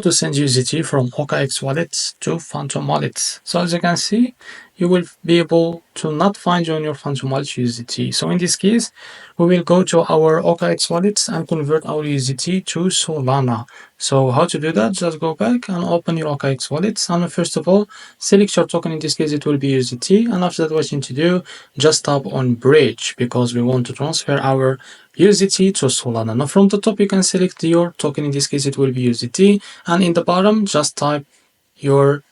to send USDT from OKX wallets to Phantom wallets. So as you can see, you will be able to not find on your Phantom wallet USDT. So in this case, we will go to our OKX wallets and convert our USDT to Solana. So how to do that? Just go back and open your OKX wallets, and first of all, select your token. In this case, it will be USDT, and after that, what you need to do, just tap on bridge because we want to transfer our USDT to Solana. Now from the top, you can select your token. In this case, it will be USDT, and in the bottom, just type your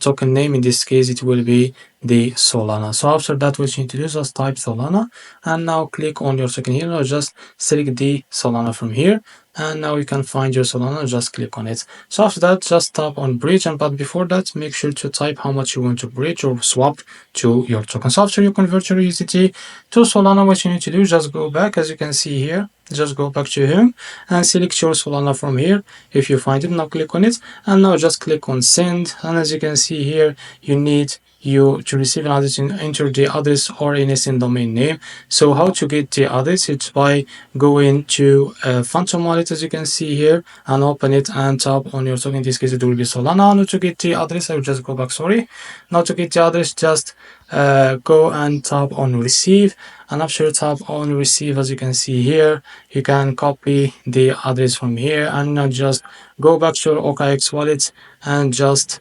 token name. In this case, it will be the Solana. So after that, what you need to do is just type Solana, and now click on your token here. Now just select the Solana from here, and now you can find your Solana. Just click on it. So after that, just tap on bridge, and but before that, make sure to type how much you want to bridge or swap to your token. So after you convert your USDT to Solana, what you need to do is just go back, as you can see here. Just go back to home and select your Solana from here. If you find it, now click on it, and now just click on send. And as you can see here, you need to receive an address, enter the address or NSN domain name. So how to get the address? It's by going to Phantom wallet, as you can see here, and open it and tap on your token. In this case, it will be Solana. Now to get the address, I will just go back. Sorry. Now to get the address, just go and tap on receive, and after you tap on receive, as you can see here, you can copy the address from here, and now just go back to your OKX wallet and just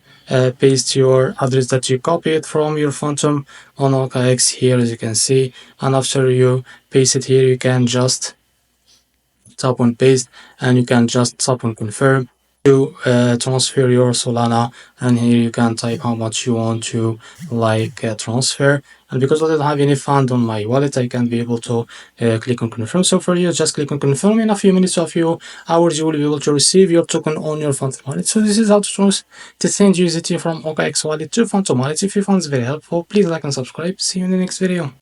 paste your address that you copied from your Phantom on OKX here, as you can see. And after you paste it here, you can just tap on paste, and you can just tap on confirm to transfer your Solana. And here you can type how much you want to transfer. And because I don't have any fund on my wallet, I can't be able to click on confirm. So for you, just click on confirm. In a few minutes or a few hours, you will be able to receive your token on your Phantom wallet. So this is how to send USDT from OKX wallet to Phantom wallet. If you found this very helpful, please like and subscribe. See you in the next video.